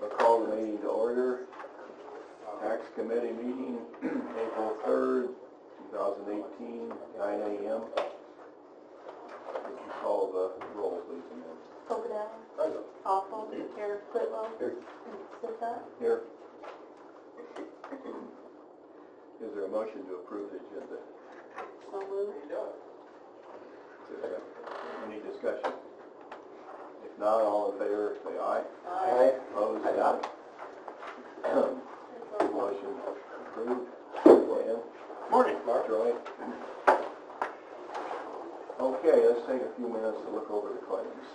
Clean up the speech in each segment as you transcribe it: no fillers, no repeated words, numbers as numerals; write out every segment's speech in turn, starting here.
We'll call the meeting to order. Tax Committee meeting, April 3rd, 2018, 9 a.m. Would you call the roll, please, again? Pocono. Present. Awful. Here. Whitlow. Here. Sissa. Here. Is there a motion to approve the agenda? So moved. Any discussion? If not, all in favor, say aye. Aye. Opposed, say aye. Motion approved. Dan? Morning, Mark. Troy? Okay, let's take a few minutes to look over the claims.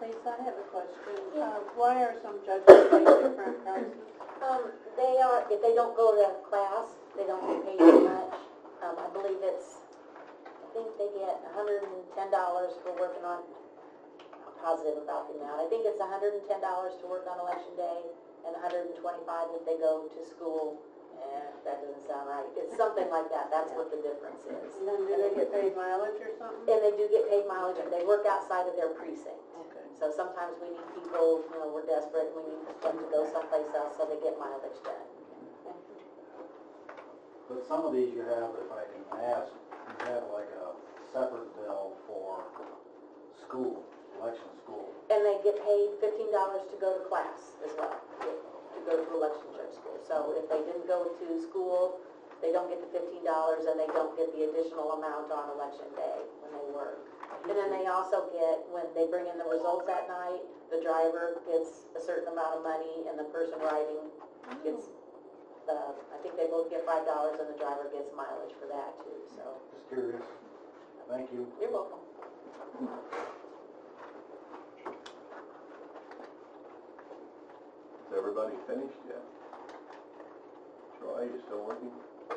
Lisa, I have a question. Why are some judges paid different prices? They are, if they don't go to class, they don't get paid as much. I believe it's, I think they get $110 for working on, I'm positive about the amount. I think it's $110 to work on election day and $125 if they go to school. That doesn't sound right. It's something like that. That's what the difference is. And then do they get paid mileage or something? And they do get paid mileage, and they work outside of their precinct. Okay. So sometimes we need people, you know, we're desperate, and we need them to go someplace else, so they get mileage done. But some of these you have, if I can ask, you have like a separate bill for school, election school. And they get paid $15 to go to class as well. go to election judge school. So if they didn't go to school, they don't get the $15 and they don't get the additional amount on election day when they work. And then they also get, when they bring in the results at night, the driver gets a certain amount of money and the person riding gets, I think they both get $5 and the driver gets mileage for that too, so. Just curious. Thank you. You're welcome. Is everybody finished yet? Troy, you still working?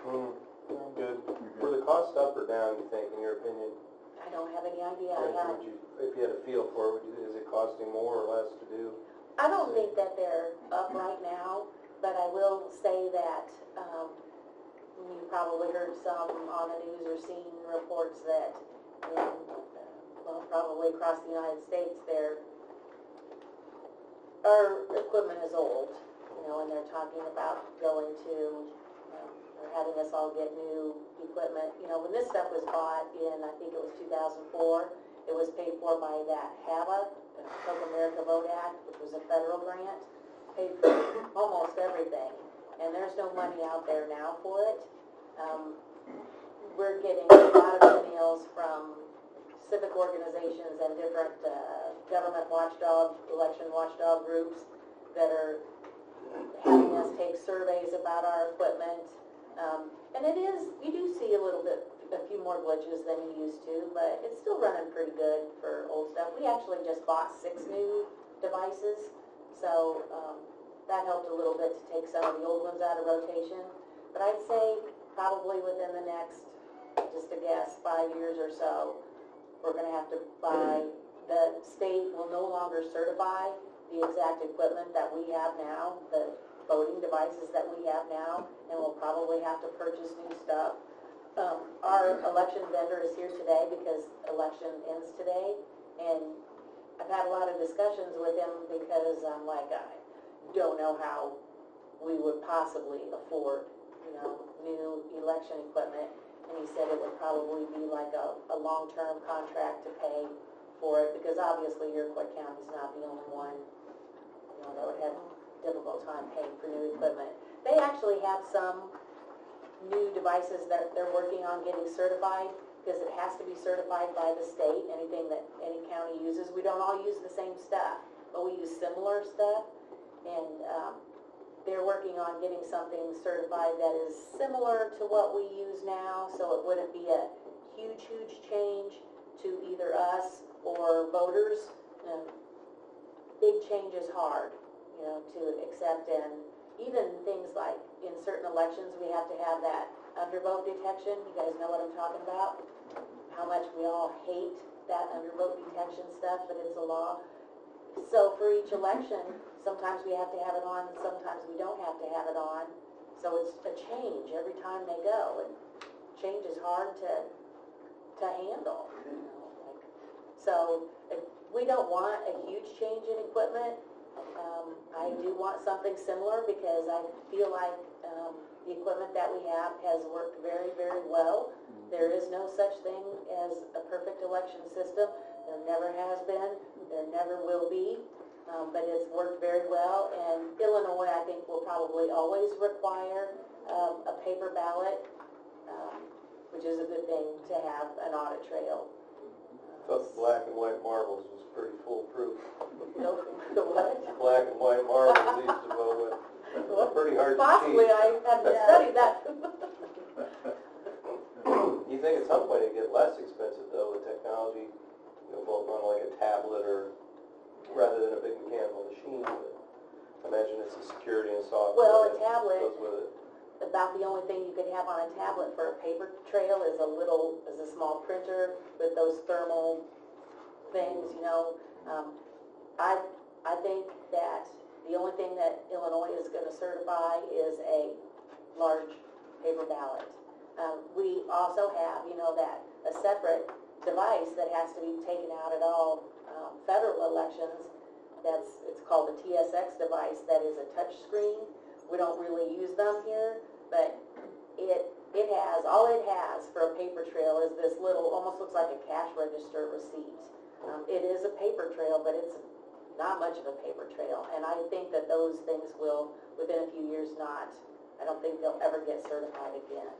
I'm good. Were the costs up or down, you think, in your opinion? I don't have any idea. If you had a feel for it, is it costing more or less to do? I don't think that they're up right now, but I will say that, you probably heard some on the news or seen reports that in, well, probably across the United States, our equipment is old, and they're talking about going to, or having us all get new equipment. When this stuff was bought in, I think it was 2004, it was paid for by that HAVA, the Help America Vote Act, which was a federal grant, paid for almost everything. And there's no money out there now for it. We're getting a lot of emails from civic organizations and different government watchdog, election watchdog groups that are having us take surveys about our equipment. And you do see a few more glitches than you used to, but it's still running pretty good for old stuff. We actually just bought 6 new devices, so that helped a little bit to take some of the old ones out of rotation. But I'd say probably within the next, just a guess, 5 years or so, we're going to have to buy, the state will no longer certify the exact equipment that we have now, the voting devices that we have now, and we'll probably have to purchase new stuff. Our election vendor is here today because election ends today, and I've had a lot of discussions with him because I'm like, I don't know how we would possibly afford, new election equipment. And he said it would probably be like a long-term contract to pay for it, because obviously Iroquois County's not the only one, that would have a difficult time paying for new equipment. They actually have some new devices that they're working on getting certified, because it has to be certified by the state, anything that any county uses. We don't all use the same stuff, but we use similar stuff, and they're working on getting something certified that is similar to what we use now, so it wouldn't be a huge change to either us or voters. Big change is hard, to accept, and even things like in certain elections we have to have that undervote detection. You guys know what I'm talking about? How much we all hate that undervote detection stuff, but it's a law. So for each election, sometimes we have to have it on, sometimes we don't have to have it on. So it's a change every time they go, and change is hard to handle. So we don't want a huge change in equipment. I do want something similar, because I feel like the equipment that we have has worked very, very well. There is no such thing as a perfect election system. There never has been. There never will be. But it's worked very well. And Illinois, I think, will probably always require a paper ballot, which is a good thing to have an audit trail. Thought the black and white marbles was pretty foolproof. The what? Black and white marbles used to vote with. Pretty hard to cheat. Possibly, I haven't studied that. You think at some point it'd get less expensive though with technology, voting on like a tablet or rather than a big mechanical machine? But I imagine it's the security and software. Well, a that tablet, goes with it. about the only thing you could have on a tablet for a paper trail is a small printer with those thermal things, I think that the only thing that Illinois is going to certify is a large paper ballot. We also have, that a separate device that has to be taken out at all federal elections. It's called the TSX device. That is a touch screen. We don't really use them here, but all it has for a paper trail is this little, almost looks like a cash register receipt. It is a paper trail, but it's not much of a paper trail. And I think that those things will, within a few years, I don't think they'll ever get certified again.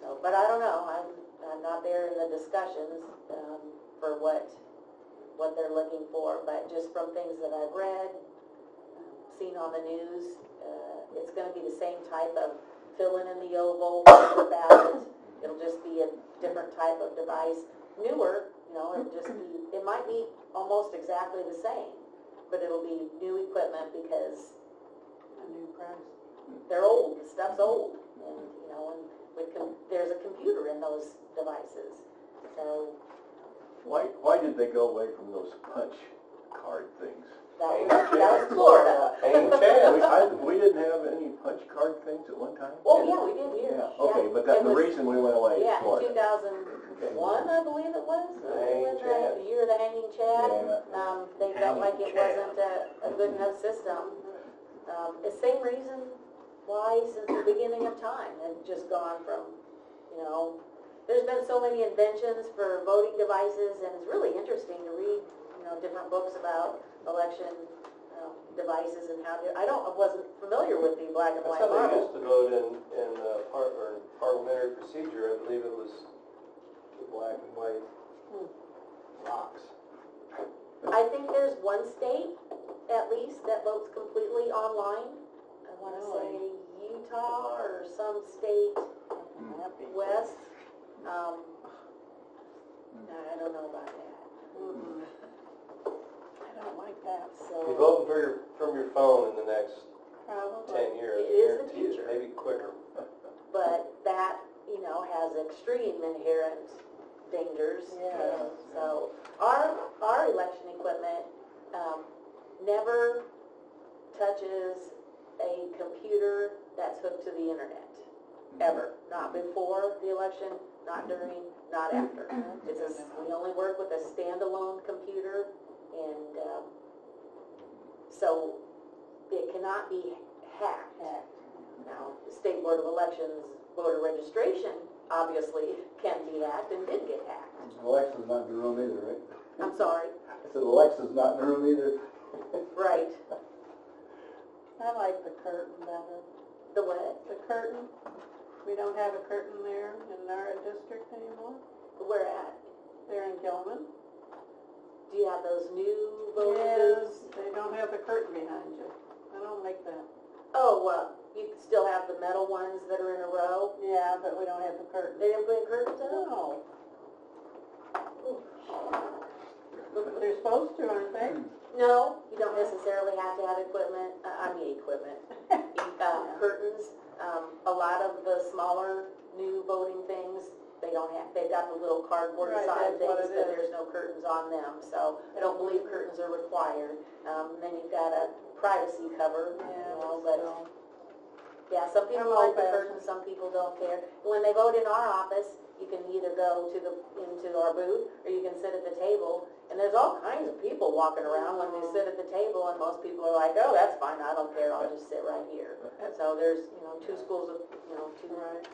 So, but I don't know, I'm not there in the discussions, for what they're looking for, but just from things that I've read, seen on the news, it's gonna be the same type of filling in the oval, paper ballot. It'll just be a different type of device, newer, it might be almost exactly the same, but it'll be new equipment because A new price. they're old, the stuff's old, and, there's a computer in those devices, so Why did they go away from those punch card things? that was Florida. Hanging chance. We didn't have any punch card things at one time? Oh, yeah, we did here. Yeah, okay, but It the was- reason we went away is Yeah, in Florida. 2001, I believe it was. Hanging Chad. The year of the hanging chad. Yeah. They felt like it wasn't a good enough system. The same reason why since the beginning of time, and just gone from, there's been so many inventions for voting devices, and it's really interesting to read, different books about election devices and how I wasn't familiar with the black and That's white how they model. used to vote in parliamentary procedure. I believe it was the black and white box. I think there's one state, at least, that votes completely online. I want to say Utah or some state west. I don't know about that. I don't like that. You're So, voting from your phone in the next Probably. 10 years. It is the guarantee it, future. Maybe quicker. but that, has extreme inherent dangers. Yes. So, our election equipment, never touches a computer that's hooked to the internet. Ever. Not before the election, not during, not after. We only work with a standalone computer, and so it cannot be hacked. Now, the State Board of Elections voter registration obviously can be hacked and did get hacked. Alexa's not in the room either, right? I'm sorry. I said Alexa's not in the room either. Right. I like the curtain better. The what? The curtain, we don't have a curtain there in our district anymore. Where at? They're in Gilman. Do you have those new voting Yes, booths? they don't have the curtain behind you. I don't like that. Oh, you still have the metal ones that are in a row? Yeah, but we don't have the curtain. They didn't put curtains up? No. They're supposed to, aren't they? No, you don't necessarily have to have equipment, curtains. A lot of the smaller new voting things, they don't have, they've got the little cardboard Right, side that's what things, it but is. there's no curtains on them, so I don't believe curtains are required. Then you've got a privacy cover, but, yeah, some people I'm like the old-fashioned. curtains, some people don't care. When they vote in our office, you can either go into our booth, or you can sit at the table, and there's all kinds of people walking around when they sit at the table, and most people are like, oh, that's fine, I don't care, I'll just sit right here. So there's, two schools of, two. Right.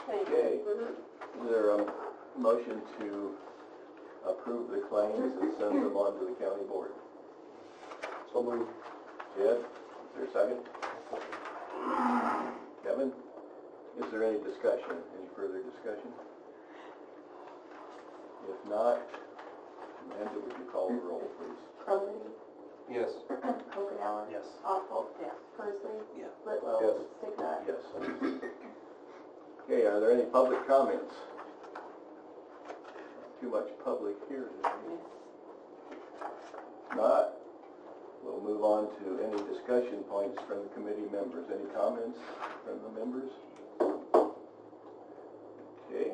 Thank you. Okay, Mhm. is there a motion to approve the claims and send them on to the county board? So moved. Jed, is there a second? Kevin, is there any discussion, any further discussion? If not, Amanda, would you call the roll, please? Crowley, Yes. Hogenauer, Yes. Awful, Persley, Yeah. Whitlow, Yes. Sticknut. Yes. Okay, are there any public comments? Too much public here today. Not, we'll move on to any discussion points from the committee members. Any comments from the members? Okay.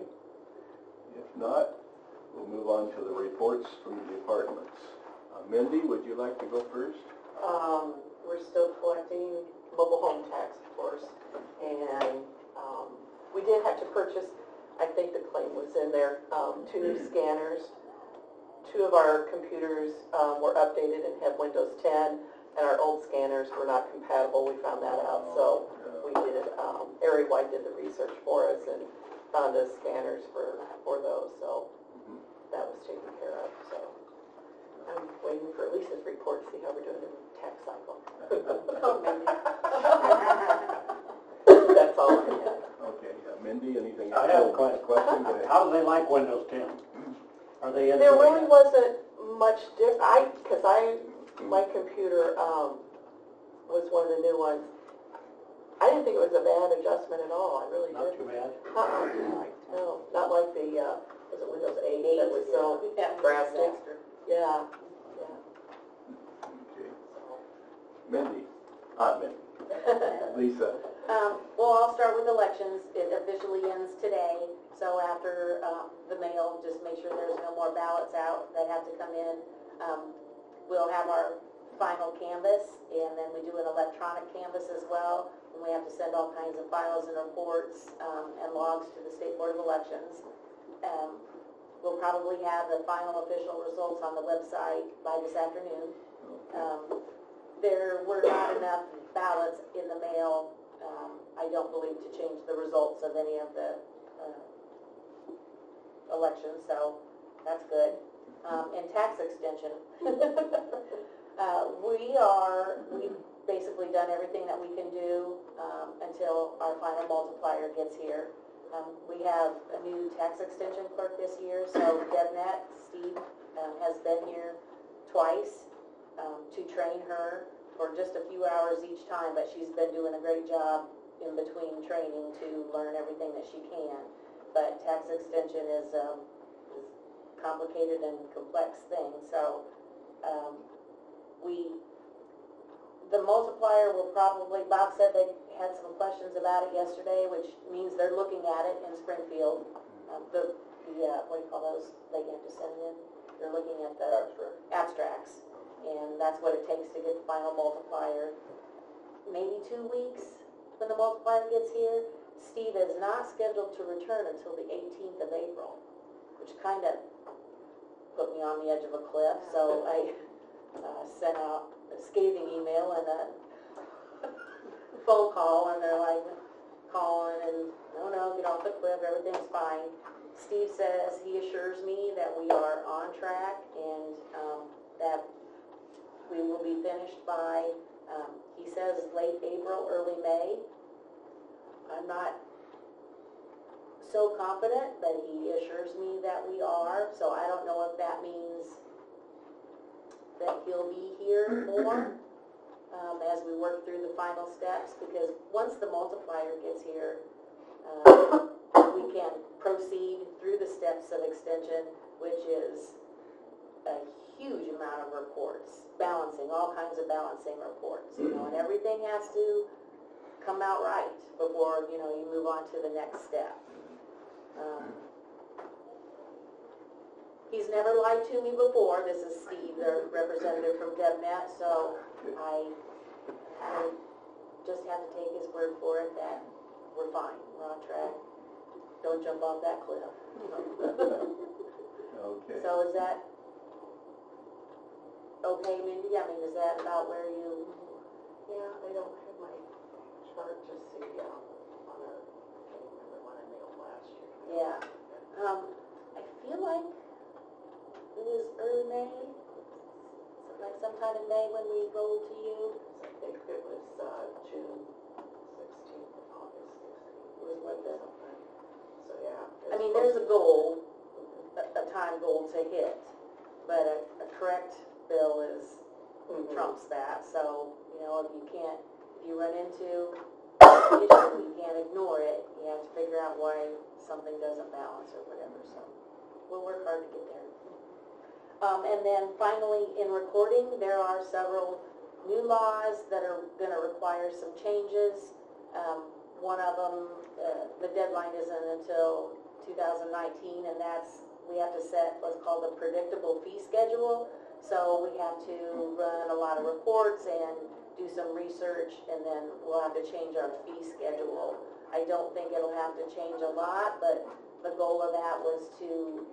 If not, we'll move on to the reports from the departments. Mindy, would you like to go first? We're still collecting mobile home tax, of course, and we did have to purchase, I think the claim was in there, 2 new scanners. 2 of our computers were updated and had Windows 10, and our old scanners were not compatible. We found that out, so we did, Ari White did the research for us and found us scanners for those, so that was taken care of, so. I'm waiting for Lisa's report to see how we're doing in the tax cycle. Oh, Mindy. That's all I have. Okay, Mindy, anything? I have a question. Question, go ahead. How do they like Windows 10? Are they into There it? really wasn't much because my computer, was one of the new ones. I didn't think it was a bad adjustment at all, I really Not didn't. too bad. No, not like the, was it Windows 8 that was so That was drastic? disaster. Yeah, Okay. Mindy, Mindy, Lisa, Well, I'll start with elections. It officially ends today, so after the mail, just make sure there's no more ballots out that have to come in. We'll have our final canvas, and then we do an electronic canvas as well, and we have to send all kinds of files and reports and logs to the State Board of Elections. We'll probably have the final official results on the website by this afternoon. There were not enough ballots in the mail, I don't believe, to change the results of any of the elections, so that's good. And tax extension. We've basically done everything that we can do until our final multiplier gets here. We have a new tax extension clerk this year, so DevNet, Steve, has been here twice to train her for just a few hours each time, but she's been doing a great job in between training to learn everything that she can. But tax extension is complicated and complex thing, so the multiplier will probably, Bob said they had some questions about it yesterday, which means they're looking at it in Springfield. What do you call those they have to send in? They're looking at the abstracts, and that's what it takes to get the final multiplier. Maybe 2 weeks when the multiplier gets here. Steve is not scheduled to return until the 18th of April, which kind of put me on the edge of a cliff, so I sent out a scathing email and a phone call, and they're like calling and, no, get off the cliff, everything's fine. Steve says he assures me that we are on track and that we will be finished by, he says late April, early May. I'm not so confident, but he assures me that we are, so I don't know if that means that he'll be here more as we work through the final steps, because once the multiplier gets here, we can proceed through the steps of extension, which is a huge amount of reports, balancing, all kinds of balancing reports, and everything has to come out right before, you move on to the next step. He's never lied to me before. This is Steve, the representative from DevNet, so I just have to take his word for it that we're fine, we're on track. Don't jump off that cliff. okay. So is that okay, Mindy? I mean, is that about where you... yeah, I don't have my chart to see, on a, I can't remember when I mailed last year. Yeah. I feel like it was early May, like sometime in May when we rolled to you. I think it was, June 16th, August 16th. It was like that. Something. So, yeah. I mean, there's a goal, a time goal to hit, but a correct bill is trumps that. So, if you run into an issue, you can't ignore it. You have to figure out why something doesn't balance or whatever. So, we'll work hard to get there. And then finally, in recording, there are several new laws that are going to require some changes. One of them, the deadline isn't until 2019, and we have to set what's called a predictable fee schedule. So we have to run a lot of reports and do some research, and then we'll have to change our fee schedule. I don't think it'll have to change a lot, but the goal of that was to,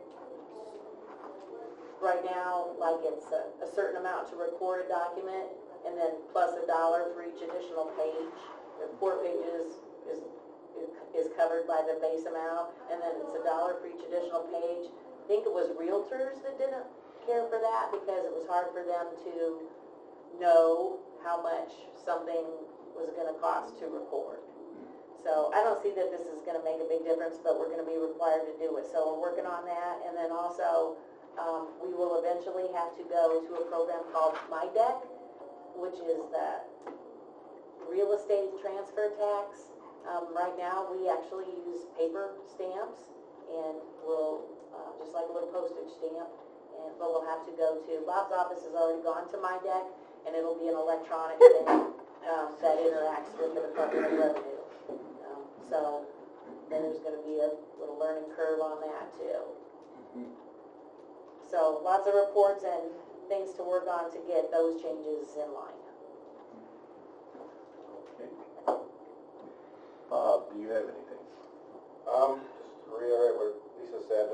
right now, like it's a certain amount to record a document, and then plus $1 for each additional page. The 4 pages is covered by the base amount, and then it's $1 for each additional page. I think it was realtors that didn't care for that because it was hard for them to know how much something was gonna cost to record. So I don't see that this is gonna make a big difference, but we're gonna be required to do it. So we're working on that, and then also, we will eventually have to go to a program called MyDeck, which is the real estate transfer tax. Right now, we actually use paper stamps, and we'll, just like a little postage stamp, but we'll have to go to, Bob's office has already gone to MyDeck, and it'll be an electronic thing that interacts with the Department of Revenue. So then there's going to be a little learning curve on that too. So lots of reports and things to work on to get those changes in line. Okay. Bob, do you have anything? Just to reiterate what Lisa said,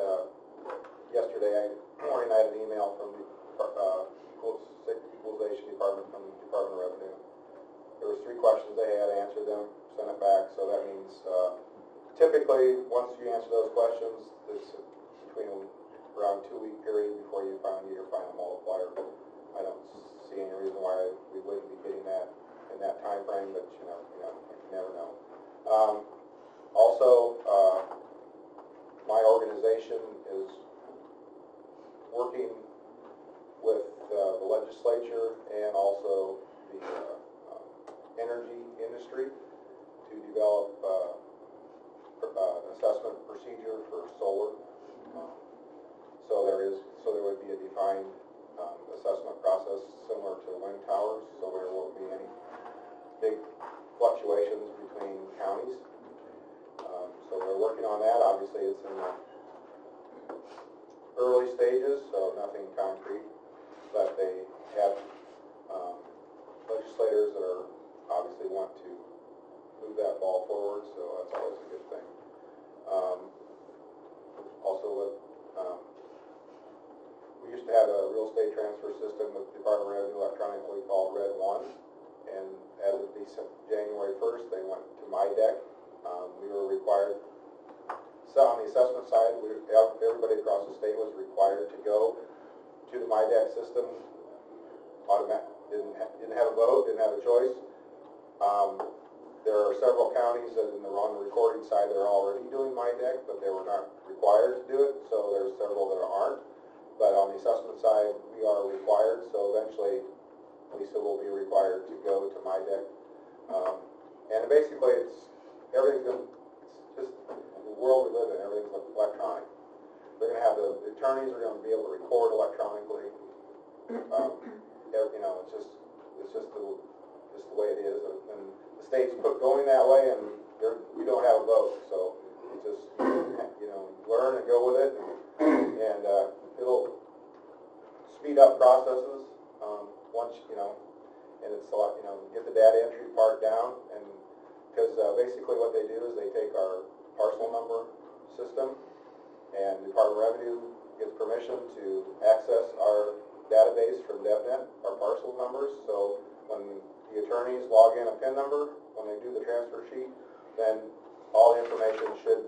yesterday morning I had an email from the Equalization Department from the Department of Revenue. There was 3 questions they had, I answered them, sent it back, so that means typically once you answer those questions, there's between around 2-week period before you finally get your final multiplier. I don't see any reason why we wouldn't be getting that in that time frame, but you never know. Also, my organization is working with the legislature and also the energy industry to develop an assessment procedure for solar. So there would be a defined assessment process similar to wind towers, so there won't be any big fluctuations between counties. So they're working on that. Obviously, it's in the early stages, so nothing concrete, but they have legislators that are obviously want to move that ball forward, so that's always a good thing. Also, we used to have a real estate transfer system with the Department of Revenue electronically called Red One, and as of January 1st, they went to MyDeck. We were required, so on the assessment side, everybody across the state was required to go to the MyDeck system. Didn't have a vote, didn't have a choice. There are several counties that on the recording side that are already doing MyDeck, but they were not required to do it, so there's several that aren't. But on the assessment side, we are required, so eventually Lisa will be required to go to MyDeck. And basically it's just the world we live in, everything's electronic. They're going to have the attorneys are going to be able to record electronically. It's just the way it is, and the state's going that way, and we don't have a vote, so you just learn and go with it, and it'll speed up processes once and it's a lot, get the data entry part down, and because basically what they do is they take our parcel number system, and the Department of Revenue gets permission to access our database from DevNet, our parcel numbers. So when the attorneys log in a PIN number, when they do the transfer sheet, then all the information should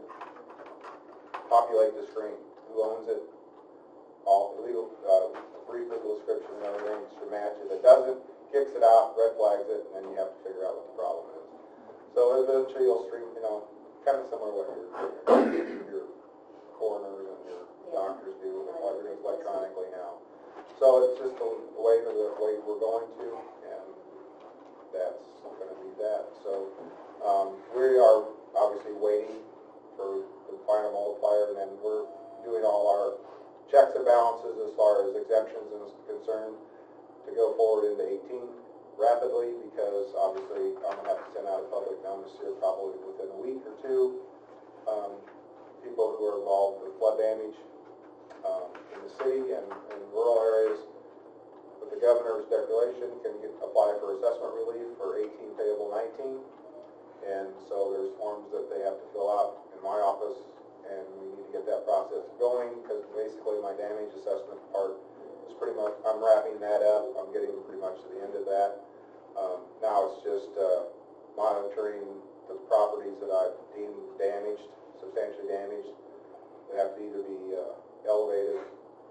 populate the screen. Who owns it? All the legal, brief legal description and everything should match. If it doesn't, kicks it out, red flags it, and then you have to figure out what the problem is. So eventually you'll stream, kind of similar to what your coroners and your doctors do. Everything's electronically now. So it's just the way we're going to, and that's going to be that. So we are obviously waiting for the final multiplier, and then we're doing all our checks and balances as far as exemptions is concerned to go forward into 18 rapidly, because obviously I'm going to have to send out a public notice here probably within a week or two. People who are involved with flood damage in the city and in rural areas, with the governor's declaration, can apply for assessment relief for 18 payable 19. And so there's forms that they have to fill out in my office, and we need to get that process going, because basically my damage assessment part is pretty much, I'm wrapping that up. I'm getting pretty much to the end of that. Now it's just monitoring the properties that I've deemed damaged, substantially damaged. They have to either be elevated,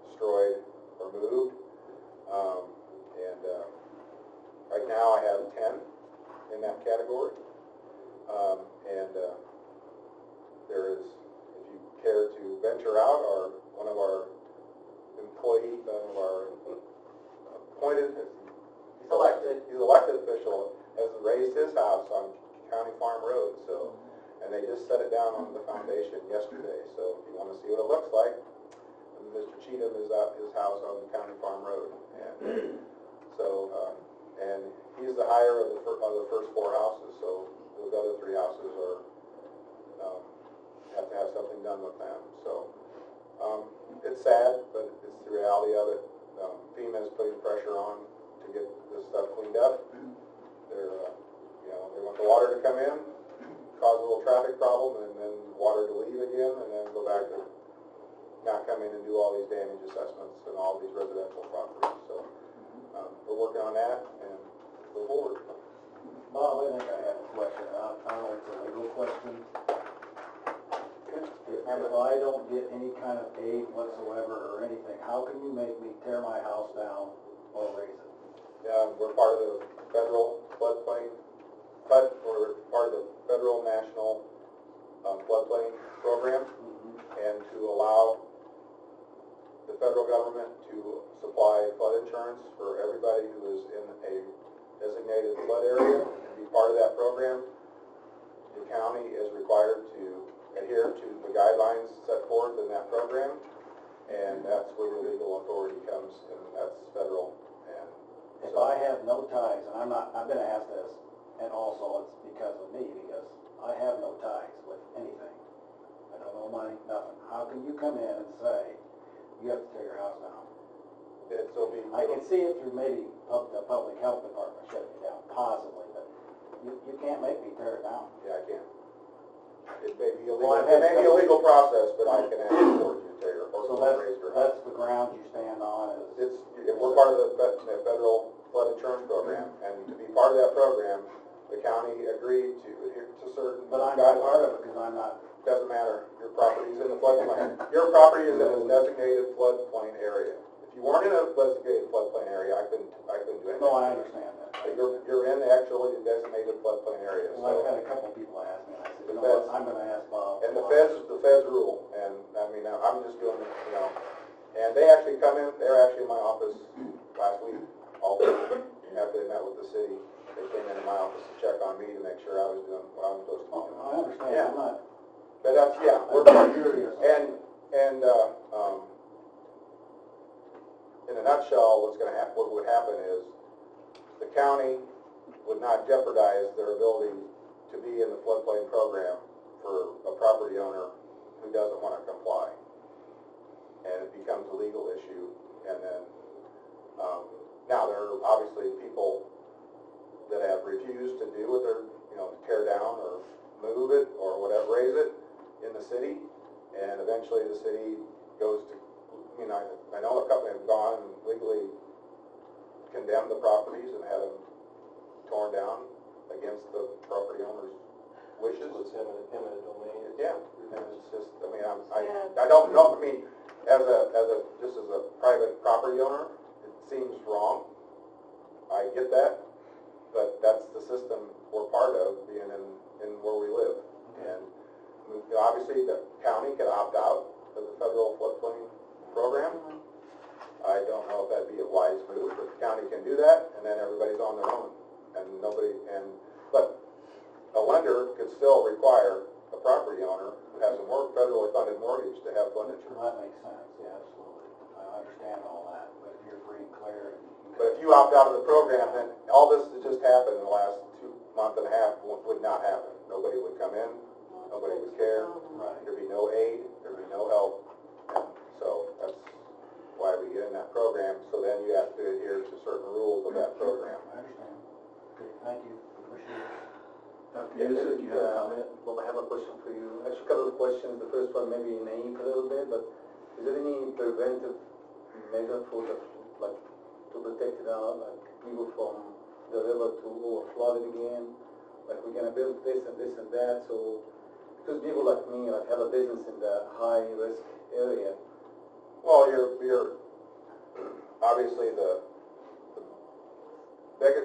destroyed, or moved. Right now I have 10 in that category. There is, if you care to venture out, one of our employees, one of our appointed, he's elected official, has raised his house on County Farm Road, so, and they just set it down on the foundation yesterday, so if you want to see what it looks like, Mr. Cheatham is at his house on County Farm Road, and so, and he's the hire of the first 4 houses, so those other 3 houses are, have to have something done with them, so, it's sad, but it's the reality of it. FEMA is putting pressure on to get this stuff cleaned up. They're, they want the water to come in, cause a little traffic problem, and then water to leave again, and then go back to not come in and do all these damage assessments and all these residential properties. So we're working on that and go forward. Bob, I think I have a question. I don't know if it's a legal question. If I don't get any kind of aid whatsoever or anything, how can you make me tear my house down or raise it? We're part of the federal floodplain, we're part of the federal national floodplain program, and to allow the federal government to supply flood insurance for everybody who is in a designated flood area and be part of that program, the county is required to adhere to the guidelines set forth in that program, and that's where the legal authority comes, and that's federal. And if I have no ties, and I've been asked this, and also it's because of me, because I have no ties with anything. I don't owe money, nothing. How can you come in and say, you have to tear your house down? I can see it through maybe the public health department shutting it down, possibly, but you can't make me tear it down. Yeah, I can. It may be illegal, it may be a legal process, but I can ask the court to tear or So raise your house. that's the ground you stand on is... We're part of the federal flood insurance program, and to be part of that program, the county agreed to adhere to certain But I'm guidelines. not part of it because I'm not... Doesn't matter, your property is in the floodplain. Your property is in a designated floodplain area. If you weren't in a designated floodplain area, I couldn't do anything. No, I understand that. But you're in actually the designated floodplain area. Well, I've So, had a couple people ask me, and I said, The you know what, feds- I'm going to ask Bob. and the feds rule, and I mean, I'm just doing, and they actually come in, they're actually in my office last week, all day, after they met with the city. They came into my office to check on me to make sure I was doing what I was supposed to be doing. I understand, Yeah. I'm not... But that's, yeah, I'm not curious. and in a nutshell, what would happen is the county would not jeopardize their ability to be in the floodplain program for a property owner who doesn't want to comply. And it becomes a legal issue, and then, now there are obviously people that have refused to do what they're, to tear down or move it or whatever, raise it in the city, and eventually the city goes to, I know a couple have gone and legally condemned the properties and had them torn down against the property owner's wishes. It's eminent domain. Yeah, and it's just, I don't know, just as a private property owner, it seems wrong. I get that, but that's the system we're part of, being in where we live. And obviously the county can opt out of the federal floodplain program. I don't know if that'd be a wise move, but the county can do that, and then everybody's on their own. But a lender could still require a property owner who has a federally funded mortgage to have flood insurance. Well, that makes sense, yeah, absolutely. I understand all that, but if you're free and clear... But if you opt out of the program, then all this that just happened in the last month and a half would not happen. Nobody would come in, nobody would care, Right. there'd be no aid, there'd be no help. And so that's why we get in that program, so then you have to adhere to certain rules of that program. I understand. Okay, thank you, appreciate it. Yes, if you have a comment. Well, I have a question for you. Actually, a couple of questions. The first one maybe naive a little bit, but is there any preventive measure for to protect people from the river to overflood it again? Like we're gonna build this and this and that, so because people like me have a business in the high risk area. Well, obviously the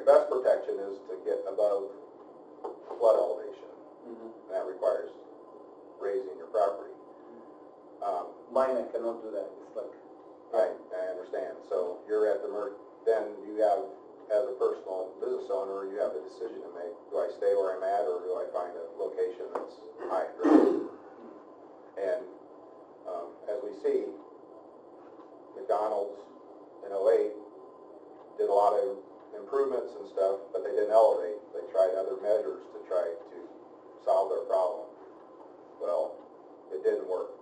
best protection is to get above flood elevation. And that requires raising your property. Mine, I cannot do that, it's like, I understand. So you're at the then you have, as a personal business owner, you have a decision to make. Do I stay where I'm at, or do I find a location that's high and dry? And as we see, McDonald's in '08 did a lot of improvements and stuff, but they didn't elevate. They tried other measures to try to solve their problem. Well, it didn't work.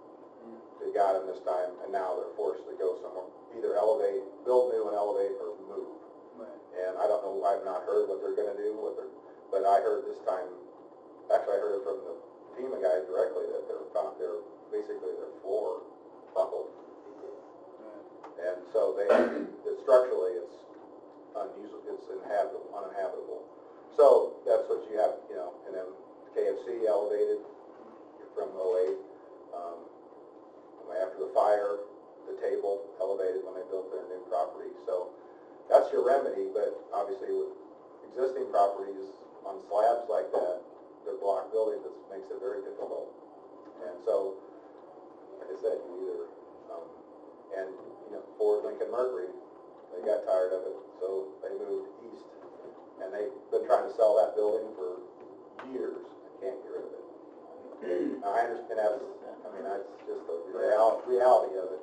They got them this time, and now they're forced to go somewhere. Either elevate, build new and elevate, or move. And I don't know, I've not heard what they're gonna do, but I heard this time, actually I heard it from the FEMA guys directly, that they're basically their floor buckled. And so structurally it's unusable, it's uninhabitable. So that's what you have, and then KFC elevated from '08. After the fire, the table elevated when they built their new property. So that's your remedy, but obviously with existing properties on slabs like that, they're block buildings, it makes it very difficult. And so, like I said, you either, Ford Lincoln Mercury, they got tired of it, so they moved east. And they've been trying to sell that building for years and can't get rid of it. Now, I understand that's just the reality of it.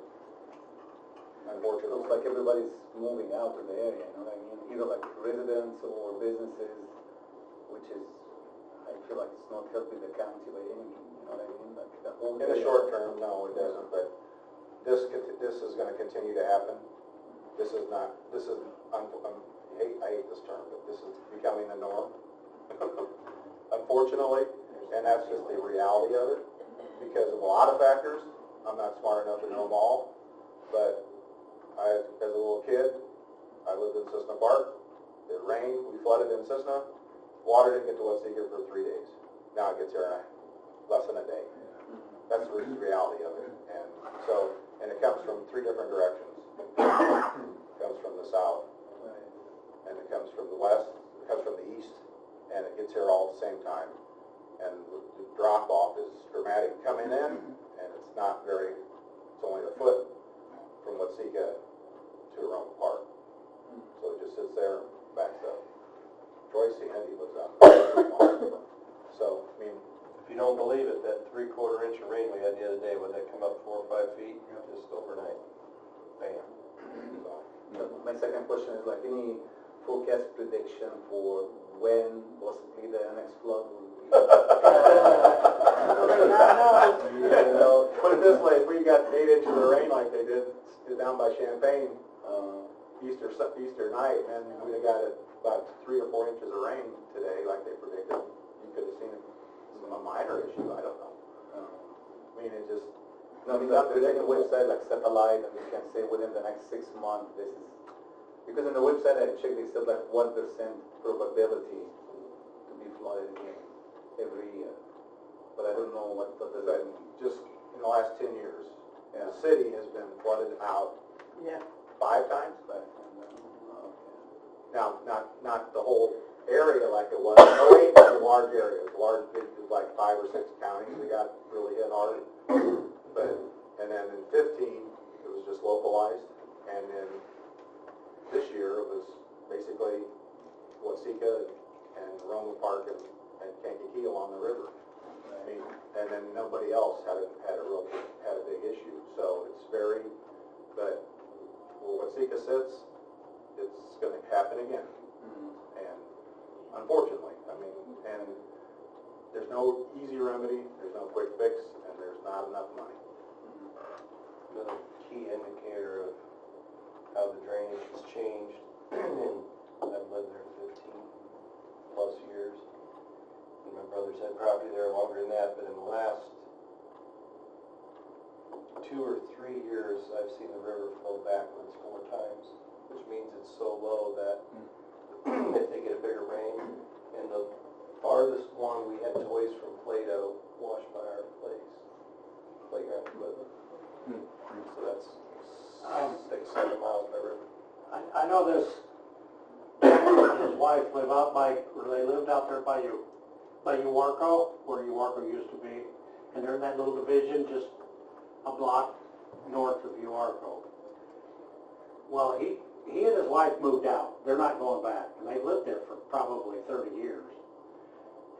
Unfortunately. looks like everybody's moving out to the area, you know what I mean? Either like residents or businesses, which is, I feel like it's not helping the county by any means, you know what I mean? Like the whole. In the short term, no, it doesn't, but this is gonna continue to happen. I hate this term, but this is becoming the norm, unfortunately, and that's just the reality of it, because of a lot of factors. I'm not smart enough to know them all, but as a little kid, I lived in Cissna Park. It rained, we flooded in Cissna. Water didn't get to Watsika for 3 days. Now it gets here in less than a day. That's the reality of it. And it comes from 3 different directions. It comes from the south, and it comes from the west, it comes from the east, and it gets here all at the same time. And the drop-off is dramatic coming in, and it's not very, it's only a foot from Watsika to Aroma Park. So it just sits there and backs up. Troy's seen it, he lives out there. So, I mean, If you don't believe it, that 3/4 inch of rain we had the other day, would that come up 4 or 5 feet just overnight? Bam. so, My second question is like any forecast prediction for when possibly the next flood will be? Put it this way, if we got 8 inches of rain like they did down by Champaign, Easter night, and we'd have got about 3 or 4 inches of rain today, like they predicted, you could have seen it as a minor issue, I don't know. I mean, it just, No, I mean, there's any website like Satellite, and you can say within the next 6 months, this is, because in the website I checked, they said like 1% probability to be flooded again every year. But I don't know what does that mean. just in the last 10 years, the city has been flooded out Yeah. 5 times. Okay. Now, not the whole area like it was. 08 was a large area. It was like 5 or 6 counties that got really hit hard. And then in 15, it was just localized. And then this year, it was basically Watsika and Aroma Park and Kankakee along the river. I mean, and then nobody else had a big issue. So it's but where Watsika sits, it's going to happen again. And unfortunately, I mean, and there's no easy remedy, there's no quick fix, and there's not enough money. Another key indicator of how the drainage has changed, and I've lived there 15 plus years, and my brother's had property there longer than that, but in the last 2 or 3 years, I've seen the river flow backwards 4 times, which means it's so low that if they get a bigger rain, and the farthest one, we had toys from Play-Doh washed by our playground equipment. So that's 6-7 miles by river. I know this, his wife live out by, or they lived out there by Uwarko, where Uwarko used to be, and they're in that little division just a block north of Uwarko. Well, he and his wife moved out. They're not going back, and they've lived there for probably 30 years.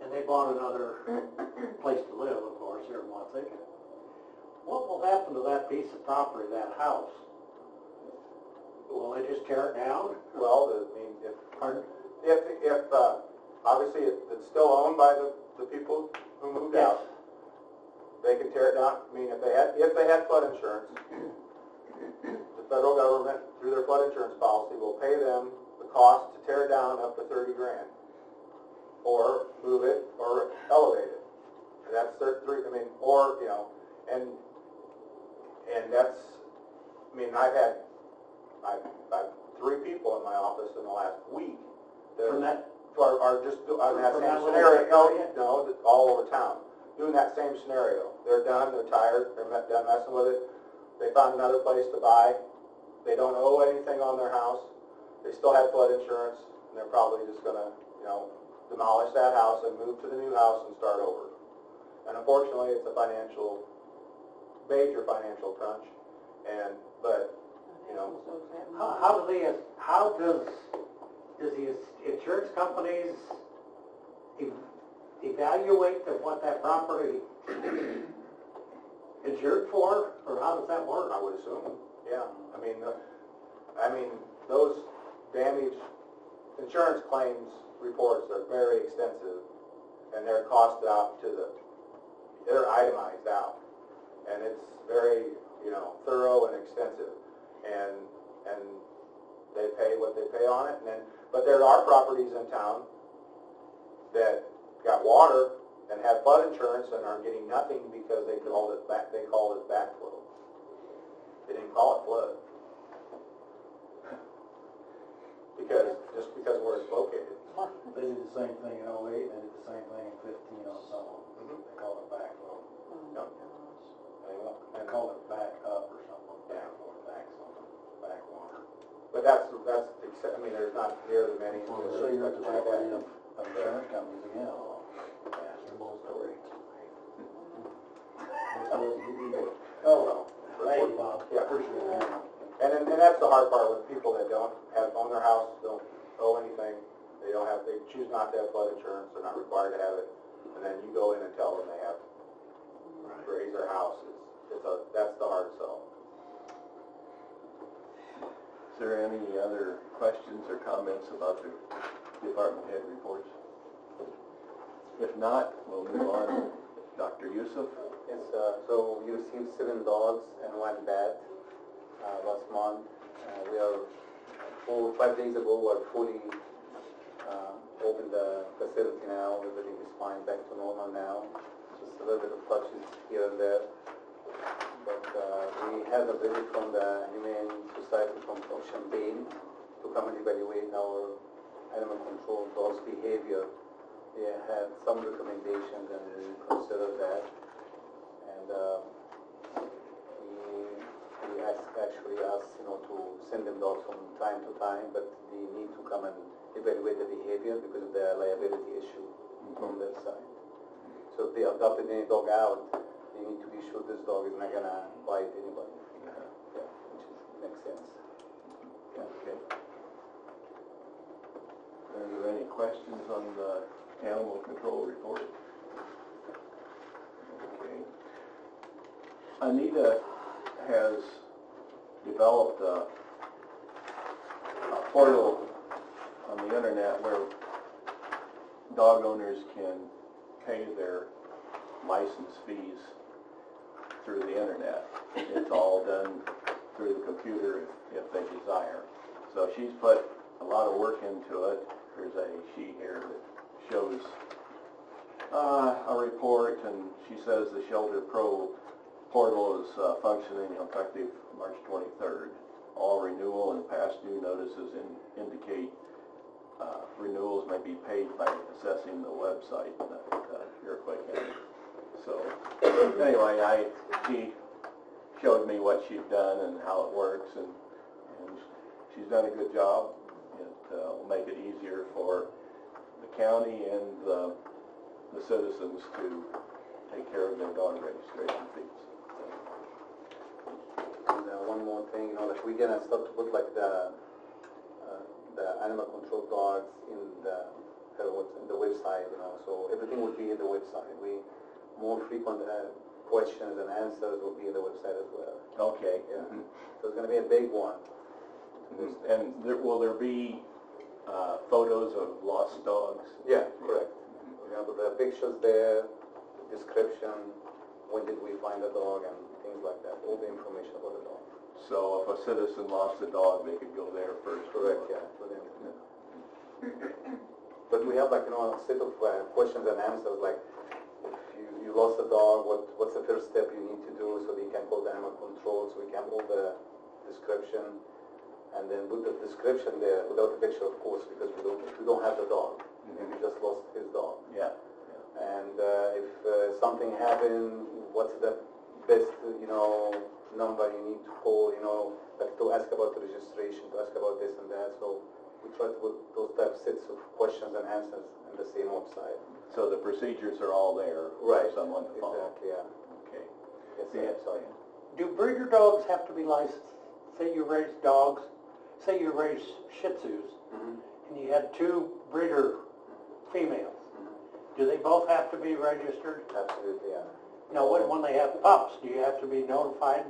And they bought another place to live, of course, here in Watsika. What will happen to that piece of property, that house? Will they just tear it down? Well, I mean, Pardon? if, obviously it's still owned by the people who moved out, they can tear it down. I mean, if they had flood insurance, the federal government, through their flood insurance policy, will pay them the cost to tear it down up to 30 grand. Or move it, or elevate it. And that's their three, I mean, or, you know, and that's, I mean, I've three people in my office in the last week that From that? are just doing that From same that little scenario. area? No, all over town, doing that same scenario. They're done, they're tired, they're done messing with it. They found another place to buy. They don't owe anything on their house. They still have flood insurance, and they're probably just gonna, you know, demolish that house and move to the new house and start over. And unfortunately, it's a major financial crunch. But you know, How does the insurance companies evaluate what that property insured for, or how does that work? I would assume, yeah. I mean, those damage insurance claims reports are very extensive, and they're costed out they're itemized out, and it's very, you know, thorough and extensive, and they pay what they pay on it, but there are properties in town that got water and have flood insurance and are getting nothing because they called it backflow. They didn't call it flood. Just because of where it's located. They did the same thing in 08, and they did the same thing in 15 on some of them. They call it backflow. They call it back up or something, backflow, back something, backwater. But that's, I mean, there's not nearly many. So you're at the jeopardy of insurance companies again. Oh, well. Thank you, Bob. Yeah. Appreciate it. And that's the hard part with people that don't own their house, don't owe anything. They choose not to have flood insurance, they're not required to have it. And then you go in and tell them they have to raise their house. That's the hard sell. Is there any other questions or comments about the department head reports? If not, we'll move on. Dr. Yusuf? Yes, so we received 7 dogs and 1 bat last month. We are 5 days ago, we are fully opened the facility now. Everything is fine, back to normal now. Just a little bit of touches here and there. But we had a visit from the Humane Society from Champaign to come and evaluate our animal control dogs' behavior. They had some recommendations and we considered that. And we actually asked, to send them dogs from time to time, but they need to come and evaluate the behavior because of the liability issue from their side. So if they adopted any dog out, they need to be sure this dog is not gonna bite anybody. Yeah, which makes sense. Okay. Are there any questions on the animal control report? Okay. Anita has developed a portal on the internet where dog owners can pay their license fees through the internet. It's all done through the computer if they desire. So she's put a lot of work into it. There's a sheet here that shows a report, and she says the Shelter Pro portal is functioning effective March 23rd. All renewal and past due notices indicate renewals may be paid by accessing the website that Iroquois County. So anyway, she showed me what she'd done and how it works, and she's done a good job. It will make it easier for the county and the citizens to take care of their dog registration fees. And one more thing, like we gonna start to put like the animal control dogs in the website, so everything will be in the website. More frequent questions and answers will be in the website as well. Okay. Yeah. So it's gonna be a big one. And will there be photos of lost dogs? Yeah, correct. We're gonna put the pictures there, description, when did we find the dog, and things like that, all the information about the dog. So if a citizen lost a dog, they could go there first? Correct, yeah. But we have like, a set of questions and answers, like if you lost a dog, what's the first step you need to do, so that you can call the animal control, so we can hold the description, and then put the description there without the picture, of course, because we don't have the dog. We just lost his dog. Yeah. And if something happened, what's the best, number you need to call, like to ask about the registration, to ask about this and that. So we try to put those type of sets of questions and answers in the same website. So the procedures are all there Right. for someone to follow? Exactly, yeah. Okay. Yes, sorry. Do breeder dogs have to be licensed? Say you raise dogs, say you raise Shih Tzus, Mhm. and you had 2 breeder females. Do they both have to be registered? Absolutely, yeah. Now, when they have pups, do you have to be notified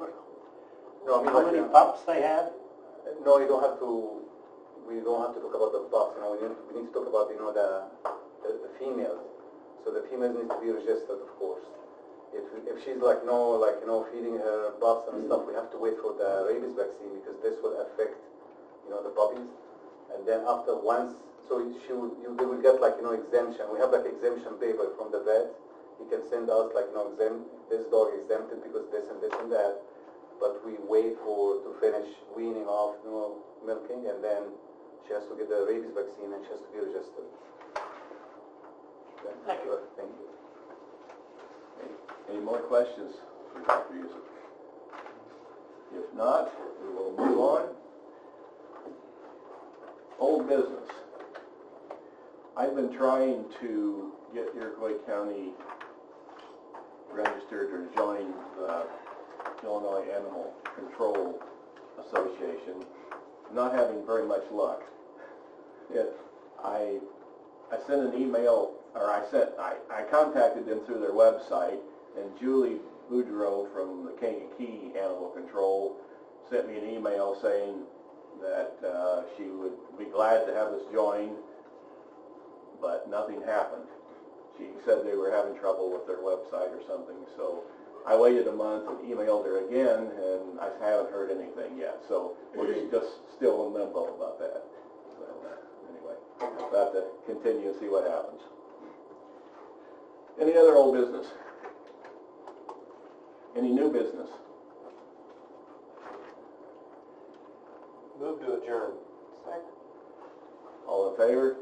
No, I mean, how like, many pups they had? No, you don't have to. We don't have to talk about the pups. We need to talk about the females. So the females need to be registered, of course. If she's feeding her pups and stuff, we have to wait for the rabies vaccine, because this will affect the puppies. And then after once, so they will get exemption. We have exemption paper from the vet. He can send us this dog exempted because this and this and that. But we wait to finish weaning off, milking, and then she has to get the rabies vaccine and she has to be registered. Okay. Thank you. Thank you. Any more questions for Dr. Yusuf? If not, we will move on. Old business. I've been trying to get Iroquois County registered or join the Illinois Animal Control Association. Not having very much luck. I sent an email, or I contacted them through their website, and Julie Boudreau from the Kankakee Animal Control sent me an email saying that she would be glad to have us join, but nothing happened. She said they were having trouble with their website or something, so I waited a month and emailed her again, and I haven't heard anything yet, so we're just still in limbo about that. So, anyway, we'll have to continue and see what happens. Any other old business? Any new business? Move to adjourn. Second. All in favor?